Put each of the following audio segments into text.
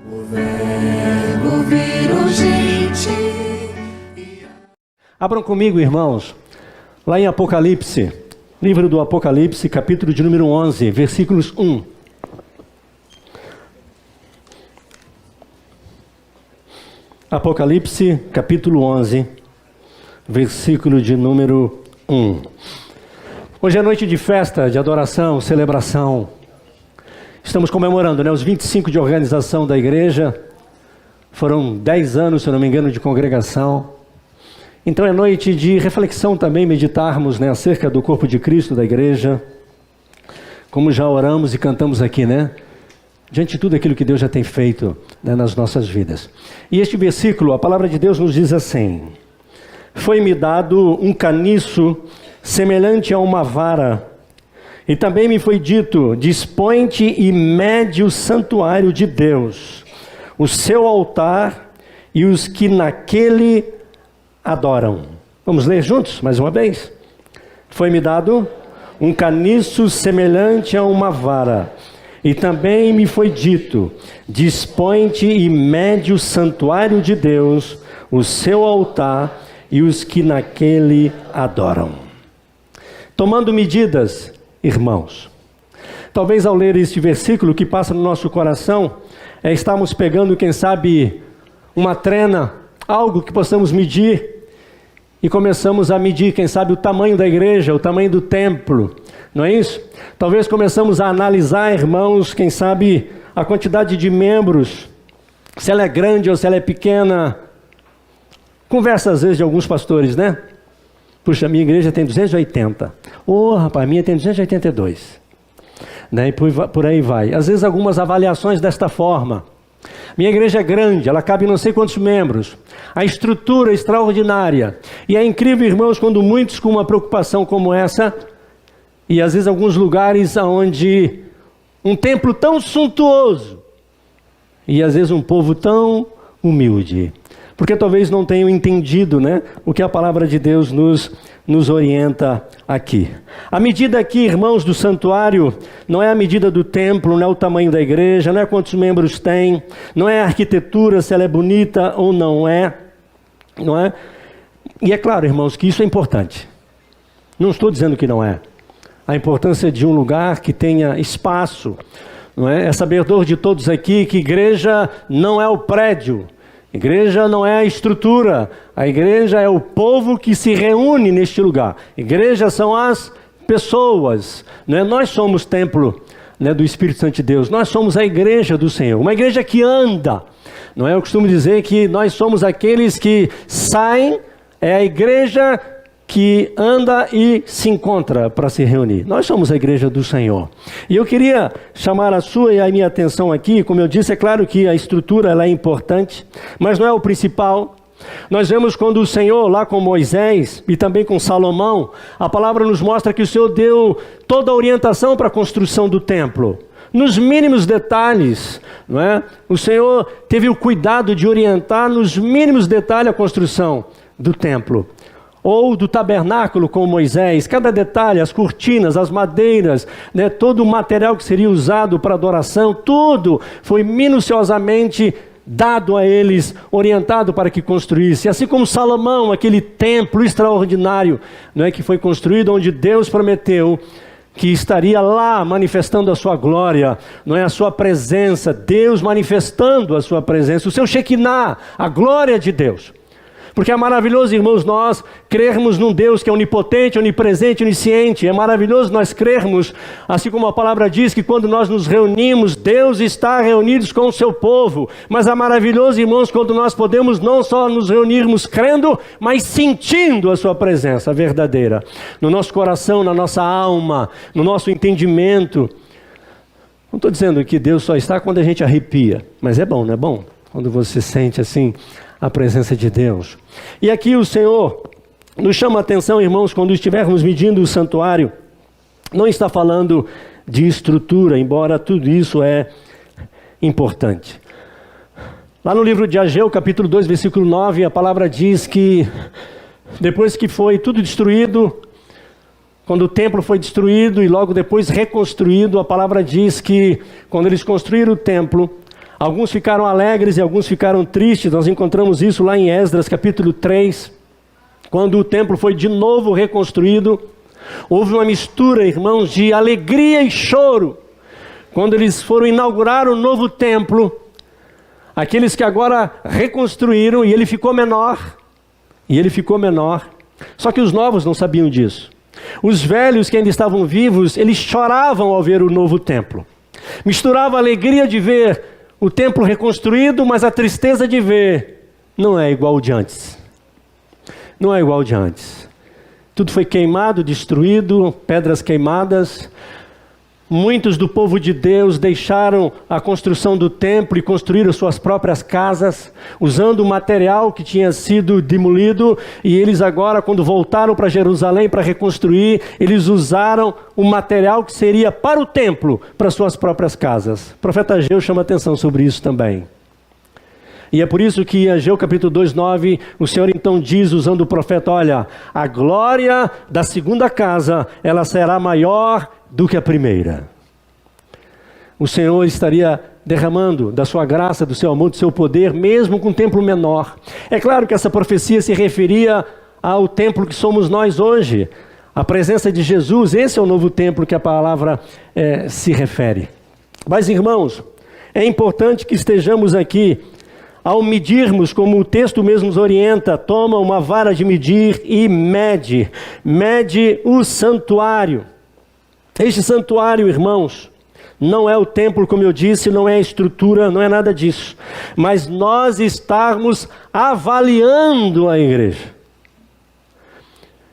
O Verbo virou gente. Abram comigo, irmãos, lá em Apocalipse, livro do Apocalipse, capítulo de número 11, versículos 1. Apocalipse, capítulo 11, versículo de número 1. Hoje é noite de festa, de adoração, celebração. Estamos comemorando, os 25 de organização da igreja. Foram 10 anos, se eu não me engano, de congregação. Então é noite de reflexão também, meditarmos acerca do corpo de Cristo da igreja. Como já oramos e cantamos aqui, diante de tudo aquilo que Deus já tem feito nas nossas vidas. E este versículo, a palavra de Deus nos diz assim: foi-me dado um caniço semelhante a uma vara, e também me foi dito: dispõe-te e mede o santuário de Deus, o seu altar e os que naquele adoram. Vamos ler juntos mais uma vez? Foi-me dado um caniço semelhante a uma vara, e também me foi dito: dispõe-te e mede o santuário de Deus, o seu altar e os que naquele adoram. Tomando medidas, irmãos, talvez ao ler este versículo, o que passa no nosso coração é estarmos pegando, quem sabe, uma trena, algo que possamos medir, e começamos a medir, quem sabe, o tamanho da igreja, o tamanho do templo, não é isso? Talvez começamos a analisar, irmãos, quem sabe, a quantidade de membros, se ela é grande ou se ela é pequena. Conversa às vezes de alguns pastores, Puxa, a minha igreja tem 280. Rapaz, a minha tem 282. E por aí vai. Às vezes algumas avaliações desta forma. Minha igreja é grande, ela cabe não sei quantos membros. A estrutura é extraordinária. E é incrível, irmãos, quando muitos com uma preocupação como essa, e às vezes alguns lugares onde um templo tão suntuoso, e às vezes um povo tão humilde. Porque talvez não tenham entendido o que a palavra de Deus nos orienta aqui. A medida aqui, irmãos, do santuário não é a medida do templo, não é o tamanho da igreja, não é quantos membros tem, não é a arquitetura, se ela é bonita ou não é? E é claro, irmãos, que isso é importante. Não estou dizendo que não é. A importância de um lugar que tenha espaço, É sabedor de todos aqui que igreja não é o prédio. Igreja não é a estrutura, a igreja é o povo que se reúne neste lugar. Igreja são as pessoas, Nós somos templo do Espírito Santo de Deus, nós somos a igreja do Senhor, uma igreja que anda, Eu costumo dizer que nós somos aqueles que saem, é a igreja que anda e se encontra para se reunir. Nós somos a igreja do Senhor. E eu queria chamar a sua e a minha atenção aqui. Como eu disse, é claro que a estrutura ela é importante, mas não é o principal. Nós vemos quando o Senhor, lá com Moisés e também com Salomão, a palavra nos mostra que o Senhor deu toda a orientação para a construção do templo. Nos mínimos detalhes, O Senhor teve o cuidado de orientar nos mínimos detalhes a construção do templo. Ou do tabernáculo com Moisés, cada detalhe, as cortinas, as madeiras, todo o material que seria usado para adoração, tudo foi minuciosamente dado a eles, orientado para que construísse. Assim como Salomão, aquele templo extraordinário, que foi construído, onde Deus prometeu que estaria lá manifestando a sua glória, a sua presença, Deus manifestando a sua presença, o seu Shekinah, a glória de Deus. Porque é maravilhoso, irmãos, nós crermos num Deus que é onipotente, onipresente, onisciente. É maravilhoso nós crermos, assim como a palavra diz, que quando nós nos reunimos, Deus está reunido com o seu povo. Mas é maravilhoso, irmãos, quando nós podemos não só nos reunirmos crendo, mas sentindo a sua presença verdadeira. No nosso coração, na nossa alma, no nosso entendimento. Não estou dizendo que Deus só está quando a gente arrepia, mas é bom, não é bom? Quando você sente assim a presença de Deus. E aqui o Senhor nos chama a atenção, irmãos, quando estivermos medindo o santuário, não está falando de estrutura, embora tudo isso é importante. Lá no livro de Ageu, capítulo 2, versículo 9, a palavra diz que depois que foi tudo destruído, quando o templo foi destruído e logo depois reconstruído, a palavra diz que quando eles construíram o templo, Alguns ficaram alegres e alguns ficaram tristes. Nós encontramos isso lá em Esdras capítulo 3. Quando o templo foi de novo reconstruído, houve uma mistura, irmãos, de alegria e choro. Quando eles foram inaugurar o novo templo, aqueles que agora reconstruíram, e ele ficou menor, só que os novos não sabiam disso. Os velhos que ainda estavam vivos, eles choravam ao ver o novo templo. Misturava a alegria de ver o templo reconstruído, mas a tristeza de ver não é igual de antes. Não é igual de antes. Tudo foi queimado, destruído, pedras queimadas. Muitos do povo de Deus deixaram a construção do templo e construíram suas próprias casas, usando o material que tinha sido demolido, e eles agora, quando voltaram para Jerusalém para reconstruir, eles usaram o material que seria para o templo, para suas próprias casas. O profeta Ageu chama atenção sobre isso também. E é por isso que em Ageu capítulo 2:9, o Senhor então diz, usando o profeta, olha, a glória da segunda casa, ela será maior do que a primeira. O Senhor estaria derramando da sua graça, do seu amor, do seu poder, mesmo com um templo menor. É claro que essa profecia se referia ao templo que somos nós hoje. A presença de Jesus, esse é o novo templo que a palavra se refere. Mas, irmãos, é importante que estejamos aqui, ao medirmos, como o texto mesmo nos orienta, toma uma vara de medir e mede o santuário. Este santuário, irmãos, não é o templo, como eu disse, não é a estrutura, não é nada disso. Mas nós estarmos avaliando a igreja.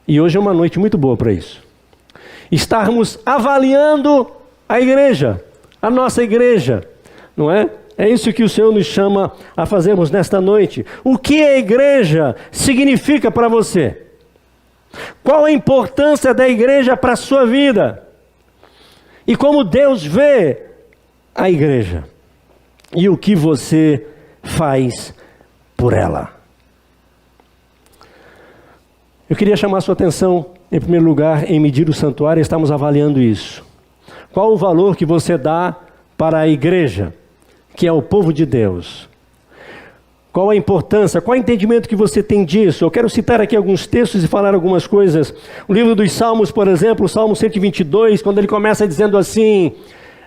E hoje é uma noite muito boa para isso. Estarmos avaliando a igreja, a nossa igreja, não é? É isso que o Senhor nos chama a fazermos nesta noite. O que a igreja significa para você? Qual a importância da igreja para a sua vida? E como Deus vê a igreja? E o que você faz por ela? Eu queria chamar a sua atenção, em primeiro lugar, em medir o santuário. Estamos avaliando isso. Qual o valor que você dá para a igreja, que é o povo de Deus? Qual a importância, qual o entendimento que você tem disso? Eu quero citar aqui alguns textos e falar algumas coisas. O livro dos Salmos, por exemplo, o Salmo 122, quando ele começa dizendo assim,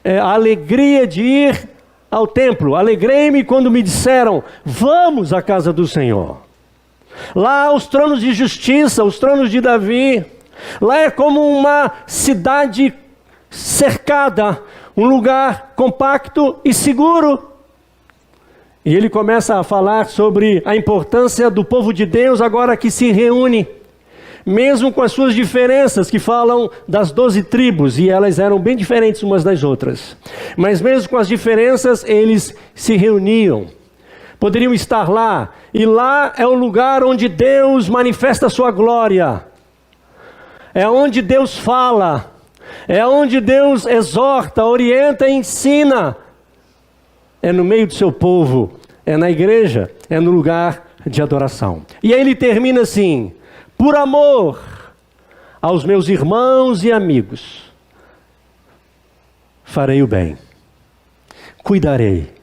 a alegria de ir ao templo. Alegrei-me quando me disseram, vamos à casa do Senhor. Lá os tronos de justiça, os tronos de Davi. Lá é como uma cidade cercada, um lugar compacto e seguro. E ele começa a falar sobre a importância do povo de Deus agora que se reúne, mesmo com as suas diferenças, que falam das 12 tribos, e elas eram bem diferentes umas das outras. Mas mesmo com as diferenças, eles se reuniam. Poderiam estar lá, e lá é o lugar onde Deus manifesta a sua glória. É onde Deus fala, é onde Deus exorta, orienta e ensina. É no meio do seu povo, é na igreja, é no lugar de adoração. E aí ele termina assim, por amor aos meus irmãos e amigos, farei o bem, cuidarei.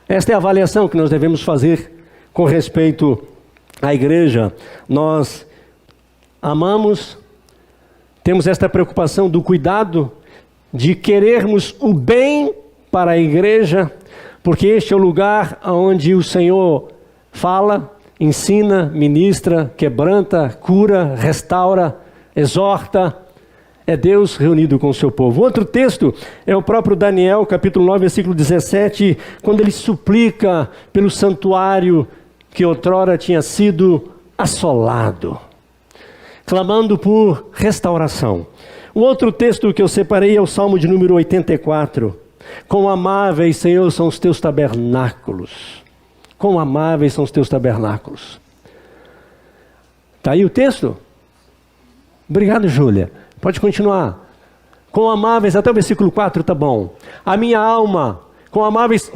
Esta é a avaliação que nós devemos fazer com respeito à igreja. Nós amamos, temos esta preocupação do cuidado, de querermos o bem para a igreja, porque este é o lugar onde o Senhor fala, ensina, ministra, quebranta, cura, restaura, exorta. É Deus reunido com o seu povo. Outro texto é o próprio Daniel, capítulo 9, versículo 17, quando ele suplica pelo santuário que outrora tinha sido assolado, clamando por restauração. O outro texto que eu separei é o Salmo de número 84. Quão amáveis, Senhor, são os teus tabernáculos. Quão amáveis são os teus tabernáculos. Está aí o texto? Obrigado, Júlia. Pode continuar. Quão amáveis, até o versículo 4 tá bom. A minha alma, quão amáveis...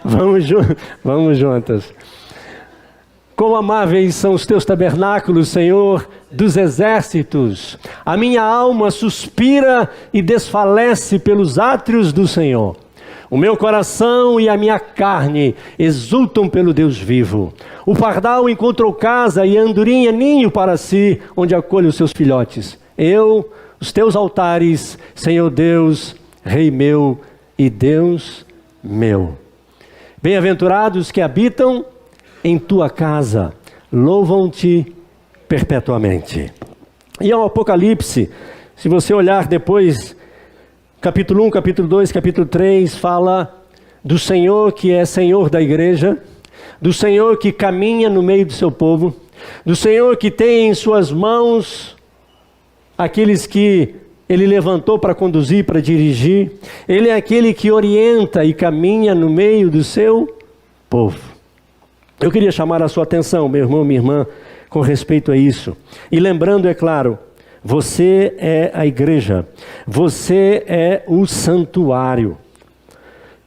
Vamos juntas. Quão amáveis são os teus tabernáculos, Senhor, dos exércitos. A minha alma suspira e desfalece pelos átrios do Senhor. O meu coração e a minha carne exultam pelo Deus vivo. O pardal encontrou casa e a andorinha ninho para si, onde acolhe os seus filhotes. Eu, os teus altares, Senhor Deus, Rei meu e Deus meu. Bem-aventurados que habitam em tua casa, louvam-te perpetuamente. E ao Apocalipse, se você olhar depois, capítulo 1, capítulo 2, capítulo 3, fala do Senhor que é Senhor da igreja, do Senhor que caminha no meio do seu povo, do Senhor que tem em suas mãos aqueles que Ele levantou para conduzir, para dirigir. Ele é aquele que orienta e caminha no meio do seu povo. Eu queria chamar a sua atenção, meu irmão, minha irmã, com respeito a isso. E lembrando, é claro, você é a igreja, você é o santuário.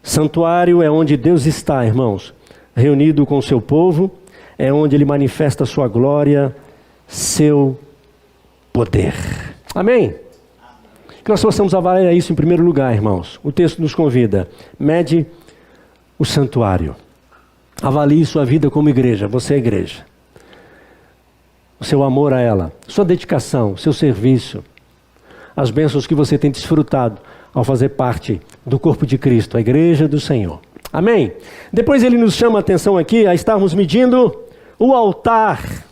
Santuário é onde Deus está, irmãos, reunido com o seu povo, é onde Ele manifesta a sua glória, seu poder. Amém? Que nós possamos avaliar isso em primeiro lugar, irmãos. O texto nos convida, mede o santuário. Avalie sua vida como igreja, você é igreja. O seu amor a ela, sua dedicação, seu serviço, as bênçãos que você tem desfrutado ao fazer parte do corpo de Cristo, a igreja do Senhor. Amém? Depois ele nos chama a atenção aqui a estarmos medindo o altar.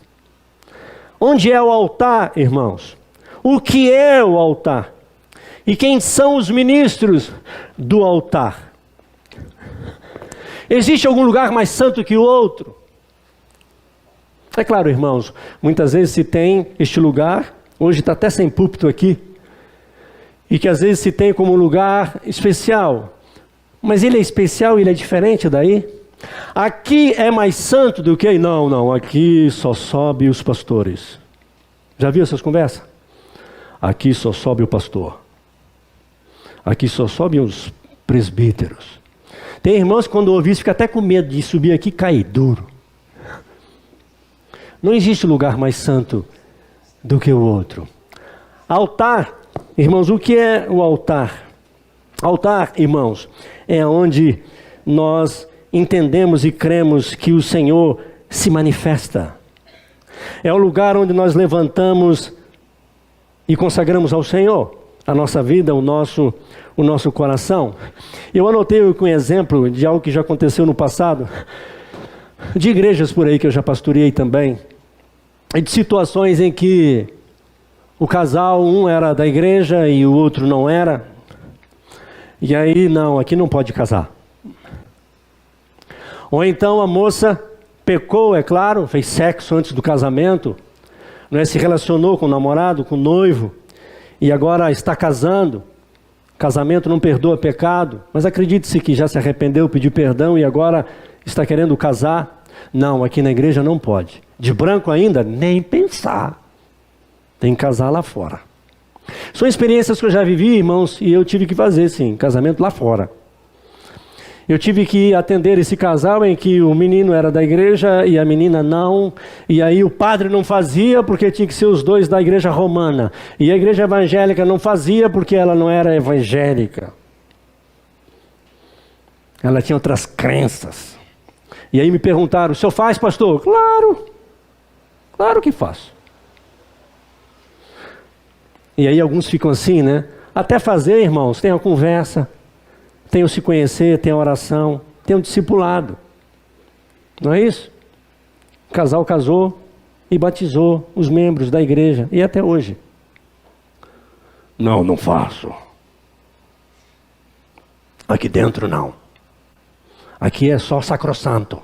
Onde é o altar, irmãos? O que é o altar? E quem são os ministros do altar? Existe algum lugar mais santo que o outro? É claro, irmãos, muitas vezes se tem este lugar, hoje está até sem púlpito aqui, e que às vezes se tem como lugar especial, mas ele é especial, ele é diferente daí. Aqui é mais santo do que... Não, aqui só sobe os pastores. Já viu essas conversas? Aqui só sobe o pastor. Aqui só sobem os presbíteros. Tem irmãos que quando ouvem isso, fica até com medo de subir aqui e cair duro. Não existe lugar mais santo do que o outro. Altar, irmãos, o que é o altar? Altar, irmãos, é onde nós entendemos e cremos que o Senhor se manifesta. É o lugar onde nós levantamos e consagramos ao Senhor a nossa vida, o nosso coração. Eu anotei aqui um exemplo de algo que já aconteceu no passado, de igrejas por aí que eu já pastoreei também, e de situações em que o casal, um era da igreja e o outro não era, e aí não, aqui não pode casar. Ou então a moça pecou, é claro, fez sexo antes do casamento, não é, se relacionou com o namorado, com o noivo, e agora está casando. Casamento não perdoa pecado, mas acredite-se que já se arrependeu, pediu perdão e agora está querendo casar. Não, aqui na igreja não pode. De branco ainda, nem pensar. Tem que casar lá fora. São experiências que eu já vivi, irmãos, e eu tive que fazer, sim, casamento lá fora. Eu tive que atender esse casal em que o menino era da igreja e a menina não. E aí o padre não fazia porque tinha que ser os dois da igreja romana. E a igreja evangélica não fazia porque ela não era evangélica. Ela tinha outras crenças. E aí me perguntaram, o senhor faz, pastor? Claro que faço. E aí alguns ficam assim, né? Até fazer, irmãos, tem a conversa, tem o se conhecer, tem a oração, tem o discipulado. Não é isso? O casal casou e batizou os membros da igreja, e até hoje. Não faço. Aqui dentro não. Aqui é só sacrossanto.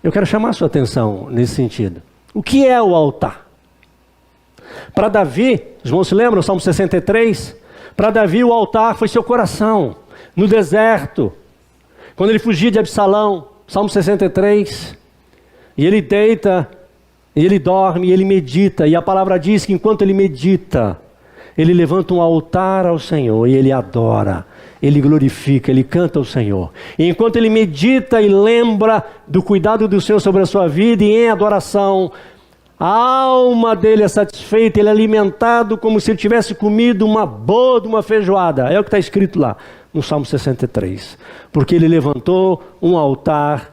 Eu quero chamar a sua atenção nesse sentido. O que é o altar? Para Davi, os irmãos se lembram, Salmo 63? Para Davi o altar foi seu coração, no deserto, quando ele fugia de Absalão, Salmo 63, e ele deita, e ele dorme, e ele medita, e a palavra diz que enquanto ele medita, ele levanta um altar ao Senhor, e ele adora, ele glorifica, ele canta ao Senhor. E enquanto ele medita e lembra do cuidado do Senhor sobre a sua vida, e em adoração, A alma dele é satisfeita, ele é alimentado como se ele tivesse comido uma boa de uma feijoada. É o que está escrito lá no Salmo 63. Porque ele levantou um altar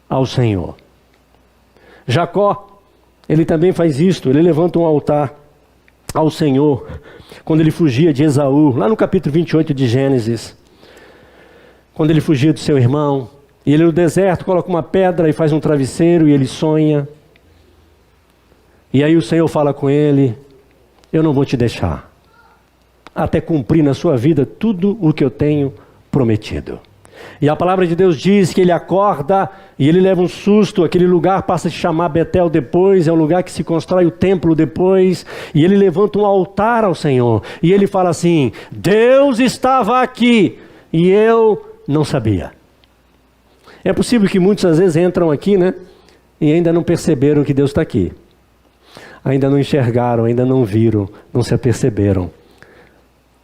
ao Senhor. Jacó, ele também faz isto, ele levanta um altar ao Senhor, quando ele fugia de Esaú, lá no capítulo 28 de Gênesis, quando ele fugia do seu irmão, e ele no deserto coloca uma pedra e faz um travesseiro e ele sonha, e aí o Senhor fala com ele: eu não vou te deixar, até cumprir na sua vida tudo o que eu tenho prometido. E a palavra de Deus diz que ele acorda e ele leva um susto, aquele lugar passa a se chamar Betel depois, é um lugar que se constrói o templo depois, e ele levanta um altar ao Senhor, e ele fala assim: Deus estava aqui, e eu não sabia. É possível que muitos às vezes entram aqui, né, e ainda não perceberam que Deus está aqui, ainda não enxergaram, ainda não viram, não se aperceberam.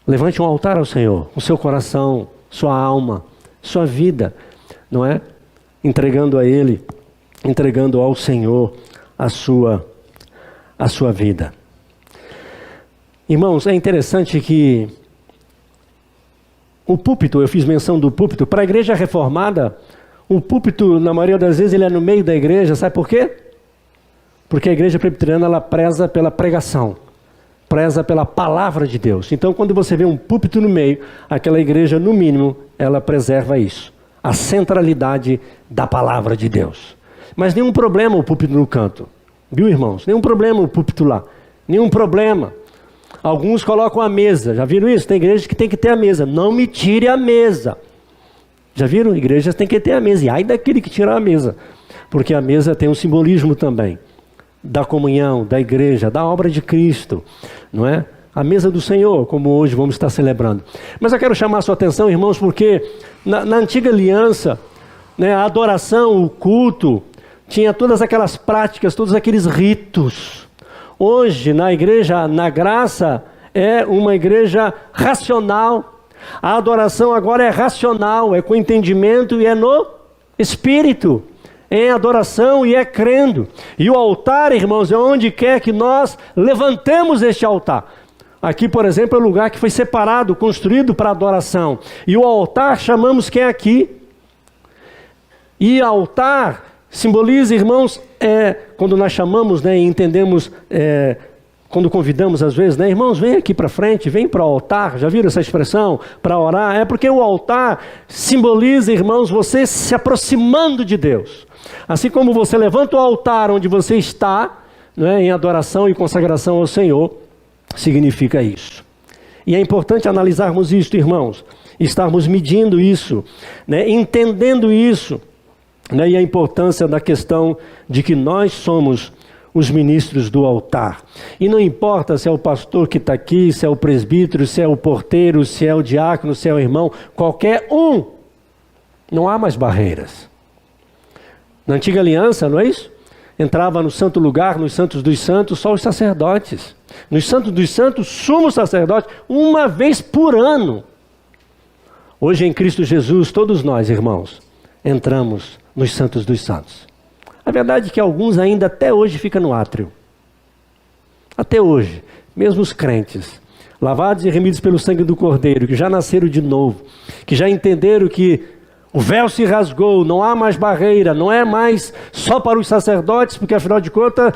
Levante um altar ao Senhor, o seu coração, sua alma, sua vida, não é? Entregando a Ele, entregando ao Senhor a sua vida. Irmãos, é interessante que o púlpito, eu fiz menção do púlpito, para a igreja reformada, o púlpito, na maioria das vezes, ele é no meio da igreja, sabe por quê? Porque a igreja presbiteriana, ela preza pela pregação, preza pela palavra de Deus. Então, quando você vê um púlpito no meio, aquela igreja, no mínimo, ela preserva isso, a centralidade da palavra de Deus. Mas nenhum problema o púlpito no canto, viu, irmãos? Nenhum problema o púlpito lá, nenhum problema. Alguns colocam a mesa, já viram isso? Tem igrejas que tem que ter a mesa, não me tire a mesa. Já viram? Igrejas tem que ter a mesa, e ai daquele que tirar a mesa, porque a mesa tem um simbolismo também da comunhão, da igreja, da obra de Cristo, não é? A mesa do Senhor, como hoje vamos estar celebrando. Mas eu quero chamar a sua atenção, irmãos, porque na antiga aliança, né, a adoração, o culto, tinha todas aquelas práticas, todos aqueles ritos. Hoje, na igreja, na graça, é uma igreja racional. A adoração agora é racional, é com entendimento e é no Espírito. Em adoração e é crendo. E o altar, irmãos, é onde quer que nós levantemos este altar. Aqui, por exemplo, é o lugar que foi separado, construído para adoração. E o altar chamamos quem é aqui. E altar simboliza, irmãos, quando nós chamamos, né, e entendemos, quando convidamos às vezes, né, irmãos, vem aqui para frente, vem para o altar, já viram essa expressão? Para orar, é porque o altar simboliza, irmãos, você se aproximando de Deus. Assim como você levanta o altar onde você está, né, em adoração e consagração ao Senhor, significa isso. E é importante analisarmos isso, irmãos, estarmos medindo isso, né, entendendo isso, né, e a importância da questão de que nós somos os ministros do altar. E não importa se é o pastor que está aqui, se é o presbítero, se é o porteiro, se é o diácono, se é o irmão, qualquer um, não há mais barreiras. Na antiga aliança, não é isso? Entrava no santo lugar, nos santos dos santos, só os sacerdotes. Nos santos dos santos, sumo sacerdote, uma vez por ano. Hoje em Cristo Jesus, todos nós, irmãos, entramos nos santos dos santos. A verdade é que alguns ainda até hoje ficam no átrio. Até hoje, mesmo os crentes, lavados e remidos pelo sangue do Cordeiro, que já nasceram de novo, que já entenderam que o véu se rasgou, não há mais barreira, não é mais só para os sacerdotes, porque afinal de contas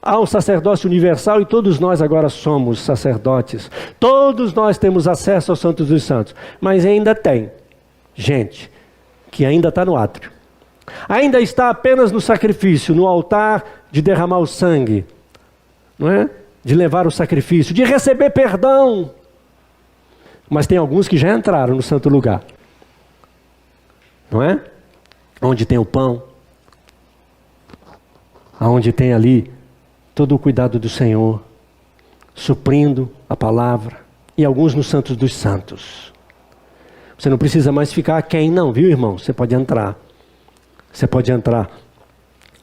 há um sacerdócio universal e todos nós agora somos sacerdotes. Todos nós temos acesso aos santos dos santos, mas ainda tem gente que ainda está no átrio. Ainda está apenas no sacrifício, no altar de derramar o sangue, não é? De levar o sacrifício, de receber perdão. Mas tem alguns que já entraram no santo lugar, não é? Onde tem o pão, onde tem ali todo o cuidado do Senhor, suprindo a palavra, e alguns nos santos dos santos. Você não precisa mais ficar aquém não, viu, irmão? Você pode entrar. Você pode entrar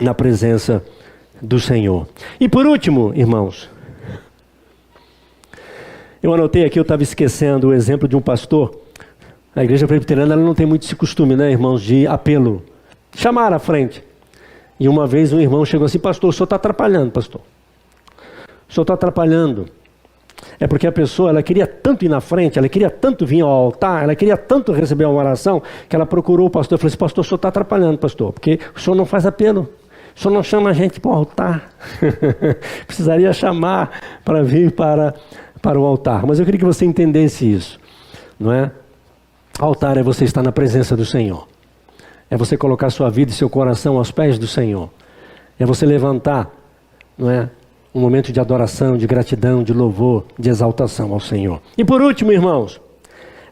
na presença do Senhor. E por último, irmãos, eu anotei aqui, eu estava esquecendo o exemplo de um pastor. A igreja presbiteriana ela não tem muito esse costume, né, irmãos, de apelo. Chamar à frente. E uma vez um irmão chegou assim: pastor, o senhor está atrapalhando, pastor. O senhor está atrapalhando. É porque a pessoa, ela queria tanto ir na frente, ela queria tanto vir ao altar, ela queria tanto receber uma oração, que ela procurou o pastor e falou assim: pastor, o senhor está atrapalhando, pastor, porque o senhor não faz apelo. O senhor não chama a gente para o altar. Precisaria chamar para vir para o altar. Mas eu queria que você entendesse isso, não é? Altar é você estar na presença do Senhor. É você colocar sua vida e seu coração aos pés do Senhor. É você levantar, não é? Um momento de adoração, de gratidão, de louvor, de exaltação ao Senhor. E por último, irmãos,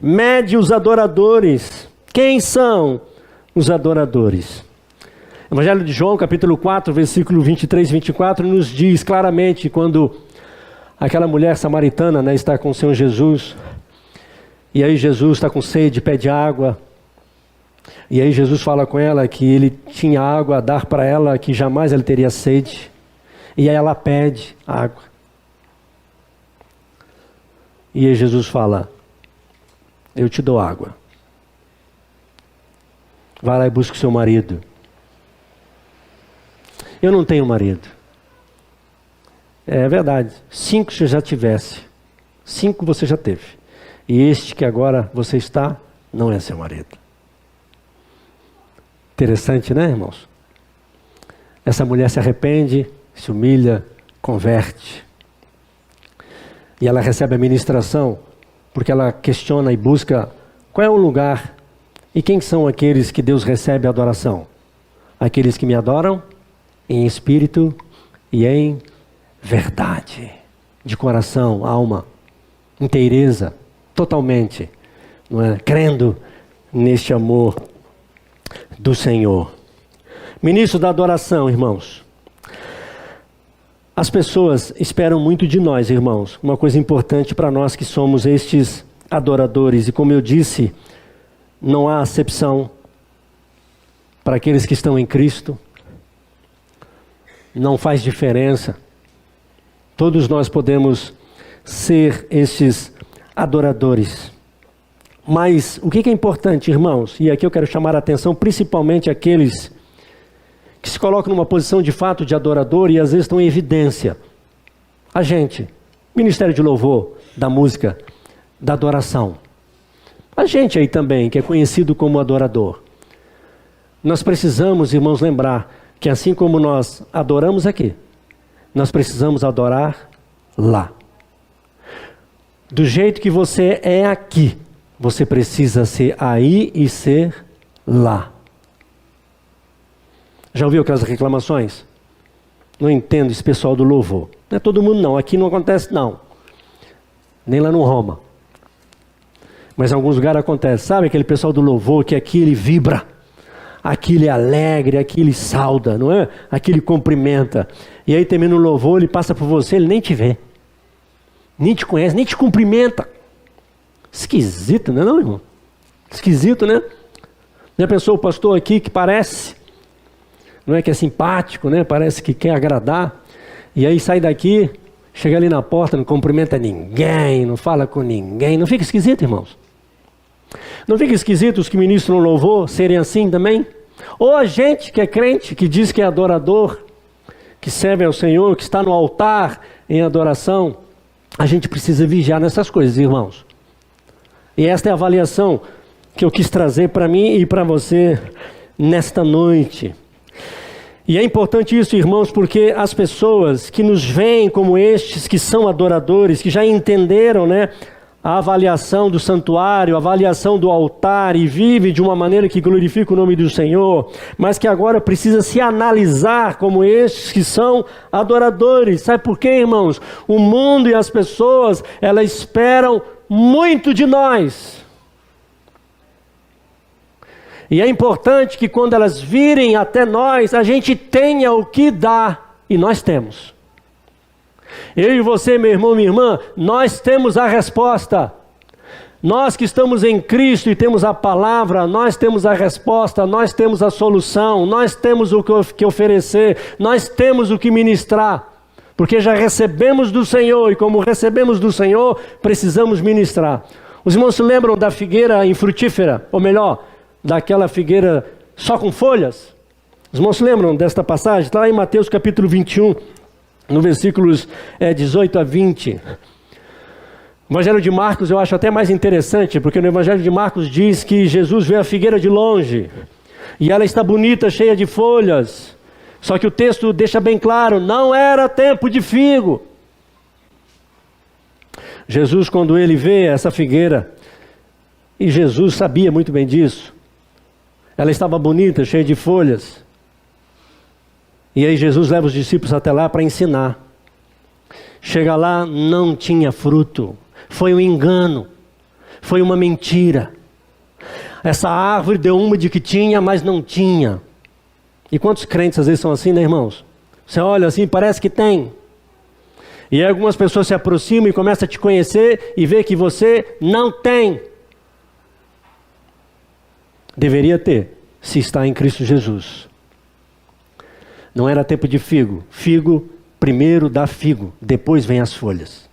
mede os adoradores. Quem são os adoradores? Evangelho de João, capítulo 4, versículo 23 e 24, nos diz claramente, quando aquela mulher samaritana, né, está com o Senhor Jesus, e aí Jesus está com sede, pede água, e aí Jesus fala com ela que ele tinha água a dar para ela, que jamais ela teria sede, e aí ela pede água. E aí Jesus fala: eu te dou água. Vai lá e busca o seu marido. Eu não tenho marido. É verdade. 5 você já tivesse. 5 você já teve. E este que agora você está, não é seu marido. Interessante, né, irmãos? Essa mulher se arrepende, se humilha, converte. E ela recebe a ministração, porque ela questiona e busca qual é o lugar e quem são aqueles que Deus recebe a adoração. Aqueles que me adoram em espírito e em verdade, de coração, alma, inteireza, totalmente, não é? Crendo neste amor do Senhor. Ministro da adoração, irmãos. As pessoas esperam muito de nós, irmãos. Uma coisa importante para nós que somos estes adoradores. E como eu disse, não há acepção para aqueles que estão em Cristo. Não faz diferença. Todos nós podemos ser estes adoradores. Mas o que é importante, irmãos? E aqui eu quero chamar a atenção principalmente àqueles que se colocam numa posição de fato de adorador e às vezes estão em evidência. A gente, Ministério de Louvor, da música, da adoração. A gente aí também, que é conhecido como adorador. Nós precisamos, irmãos, lembrar que assim como nós adoramos aqui, nós precisamos adorar lá. Do jeito que você é aqui, você precisa ser aí e ser lá. Já ouviu aquelas reclamações? Não entendo esse pessoal do louvor. Não é todo mundo não, aqui não acontece não. Nem lá no Roma. Mas em alguns lugares acontece. Sabe aquele pessoal do louvor que aqui ele vibra, aqui ele é alegre, aqui ele sauda, não é? Aqui ele cumprimenta. E aí termina o louvor, ele passa por você, ele nem te vê. Nem te conhece, nem te cumprimenta. Esquisito, não é não, irmão? Esquisito, né? Já pensou o pastor aqui que parece, não é, que é simpático, né? Parece que quer agradar. E aí sai daqui, chega ali na porta, não cumprimenta ninguém, não fala com ninguém. Não fica esquisito, irmãos? Não fica esquisito os que ministram louvor serem assim também? Ou a gente que é crente, que diz que é adorador, que serve ao Senhor, que está no altar em adoração, a gente precisa vigiar nessas coisas, irmãos. E esta é a avaliação que eu quis trazer para mim e para você nesta noite. E é importante isso, irmãos, porque as pessoas que nos veem como estes, que são adoradores, que já entenderam, né, a avaliação do santuário, a avaliação do altar e vivem de uma maneira que glorifica o nome do Senhor, mas que agora precisa se analisar como estes que são adoradores. Sabe por quê, irmãos? O mundo e as pessoas, elas esperam muito de nós. E é importante que quando elas virem até nós, a gente tenha o que dar. E nós temos. Eu e você, meu irmão, minha irmã, nós temos a resposta. Nós que estamos em Cristo e temos a palavra, nós temos a resposta, nós temos a solução, nós temos o que oferecer, nós temos o que ministrar. Porque já recebemos do Senhor e como recebemos do Senhor, precisamos ministrar. Os irmãos se lembram da figueira infrutífera? Ou melhor, daquela figueira só com folhas? Os irmãos se lembram desta passagem? Está lá em Mateus capítulo 21, no versículos 18 a 20. O Evangelho de Marcos eu acho até mais interessante, porque no Evangelho de Marcos diz que Jesus vê a figueira de longe, e ela está bonita, cheia de folhas. Só que o texto deixa bem claro, não era tempo de figo. Jesus, quando ele vê essa figueira, e Jesus sabia muito bem disso, ela estava bonita, cheia de folhas. E aí Jesus leva os discípulos até lá para ensinar. Chega lá, não tinha fruto. Foi um engano. Foi uma mentira. Essa árvore deu uma de que tinha, mas não tinha. E quantos crentes às vezes são assim, né, irmãos? Você olha assim, parece que tem. E aí algumas pessoas se aproximam e começam a te conhecer e vê que você não tem. Deveria ter, se está em Cristo Jesus. Não era tempo de figo. Figo, primeiro dá figo, depois vem as folhas.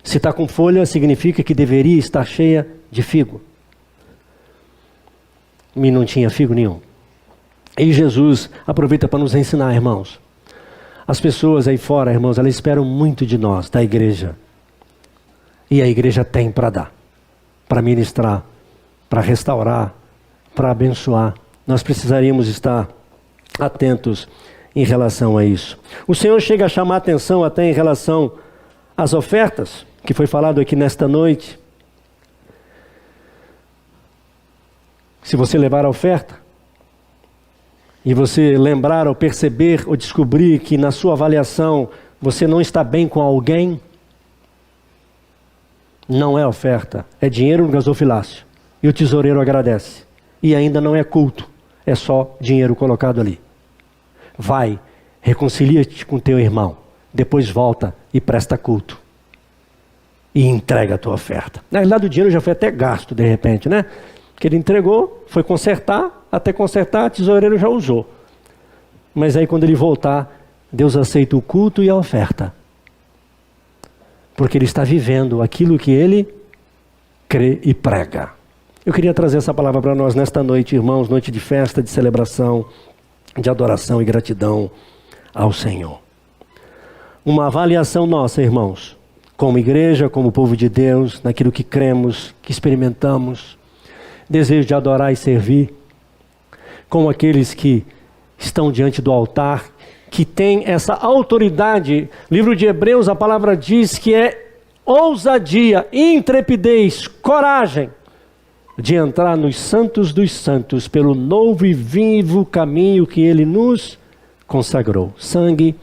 Se está com folha, significa que deveria estar cheia de figo. E não tinha figo nenhum. E Jesus aproveita para nos ensinar, irmãos. As pessoas aí fora, irmãos, elas esperam muito de nós, da igreja. E a igreja tem para dar, para ministrar, para restaurar, para abençoar. Nós precisaríamos estar atentos em relação a isso. O Senhor chega a chamar a atenção até em relação às ofertas, que foi falado aqui nesta noite. Se você levar a oferta, e você lembrar ou perceber ou descobrir que na sua avaliação você não está bem com alguém, não é oferta, é dinheiro no gasofilácio. E o tesoureiro agradece. E ainda não é culto, é só dinheiro colocado ali. Vai, reconcilia-te com teu irmão, depois volta e presta culto. E entrega a tua oferta. Na realidade o dinheiro já foi até gasto de repente, né? Que ele entregou, foi consertar, até consertar, o tesoureiro já usou. Mas aí quando ele voltar, Deus aceita o culto e a oferta. Porque ele está vivendo aquilo que ele crê e prega. Eu queria trazer essa palavra para nós nesta noite, irmãos, noite de festa, de celebração, de adoração e gratidão ao Senhor. Uma avaliação nossa, irmãos, como igreja, como povo de Deus, naquilo que cremos, que experimentamos, desejo de adorar e servir, como aqueles que estão diante do altar, que têm essa autoridade. Livro de Hebreus, a palavra diz que é ousadia, intrepidez, coragem de entrar nos santos dos santos pelo novo e vivo caminho que Ele nos consagrou. Sangue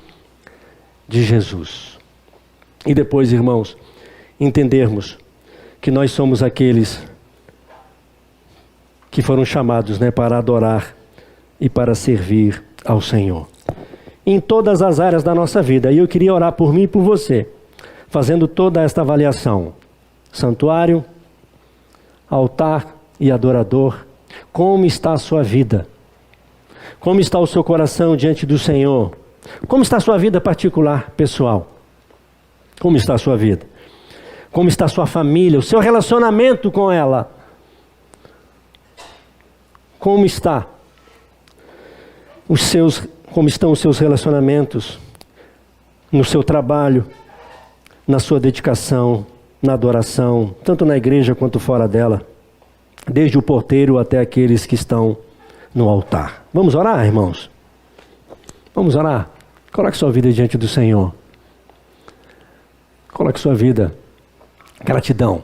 de Jesus. E depois, irmãos, entendermos que nós somos aqueles que foram chamados, para adorar e para servir ao Senhor. Em todas as áreas da nossa vida. E eu queria orar por mim e por você, fazendo toda esta avaliação. Santuário, altar e adorador. Como está a sua vida? Como está o seu coração diante do Senhor? Como está a sua vida particular, pessoal? Como está a sua vida? Como está a sua família? O seu relacionamento com ela? Como está? Como estão os seus relacionamentos? No seu trabalho? Na sua dedicação? Na adoração? Tanto na igreja quanto fora dela? Desde o porteiro até aqueles que estão no altar. Vamos orar, irmãos? Vamos orar? Coloque sua vida diante do Senhor. Coloque sua vida. Gratidão.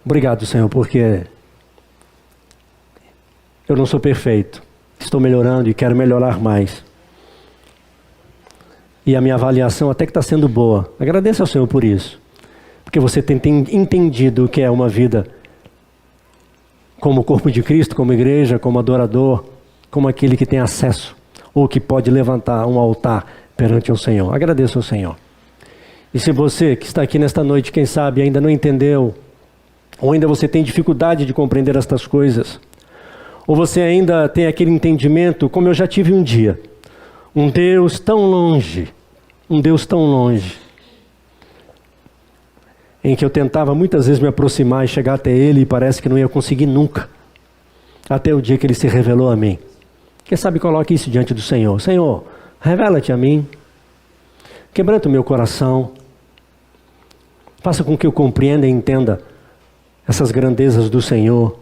Obrigado, Senhor, porque eu não sou perfeito. Estou melhorando e quero melhorar mais. E a minha avaliação até que está sendo boa. Agradeço ao Senhor por isso. Porque você tem entendido o que é uma vida como o corpo de Cristo, como igreja, como adorador, como aquele que tem acesso ou que pode levantar um altar perante o Senhor. Agradeço ao Senhor. E se você que está aqui nesta noite, quem sabe ainda não entendeu, ou ainda você tem dificuldade de compreender estas coisas, ou você ainda tem aquele entendimento, como eu já tive um dia, um Deus tão longe, em que eu tentava muitas vezes me aproximar e chegar até Ele e parece que não ia conseguir nunca, até o dia que Ele se revelou a mim. Quem sabe coloque isso diante do Senhor. Senhor, revela-te a mim. Quebranta o meu coração. Faça com que eu compreenda e entenda essas grandezas do Senhor,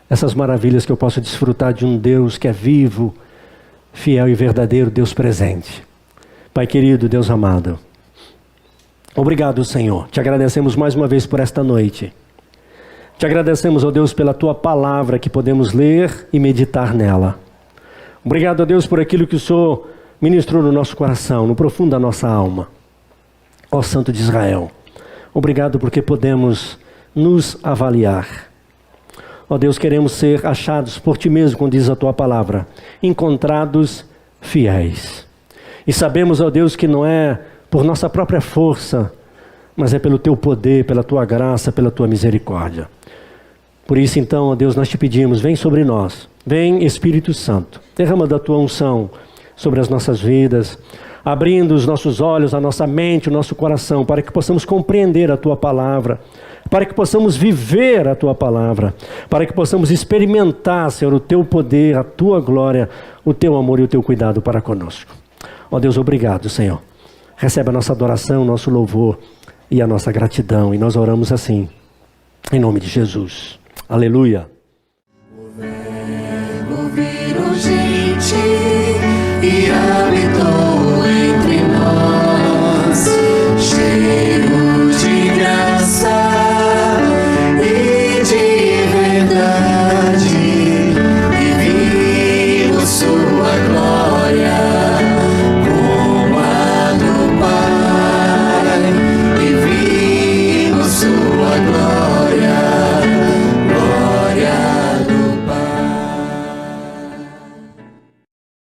essas maravilhas que eu posso desfrutar de um Deus que é vivo, fiel e verdadeiro, Deus presente. Pai querido, Deus amado, obrigado, Senhor. Te agradecemos mais uma vez por esta noite. Te agradecemos, ó Deus, pela Tua palavra que podemos ler e meditar nela. Obrigado, ó Deus, por aquilo que o Senhor ministrou no nosso coração, no profundo da nossa alma. Ó Santo de Israel, obrigado porque podemos nos avaliar. Ó Deus, queremos ser achados por Ti mesmo, como diz a Tua palavra, encontrados fiéis. E sabemos, ó Deus, que não é por nossa própria força, mas é pelo Teu poder, pela Tua graça, pela Tua misericórdia. Por isso, então, ó Deus, nós Te pedimos, vem sobre nós, vem Espírito Santo, derrama da Tua unção sobre as nossas vidas, abrindo os nossos olhos, a nossa mente, o nosso coração, para que possamos compreender a Tua palavra, para que possamos viver a Tua palavra, para que possamos experimentar, Senhor, o Teu poder, a Tua glória, o Teu amor e o Teu cuidado para conosco. Ó Deus, obrigado, Senhor. Recebe a nossa adoração, o nosso louvor e a nossa gratidão. E nós oramos assim, em nome de Jesus. Aleluia. O Verbo virou gente e habitou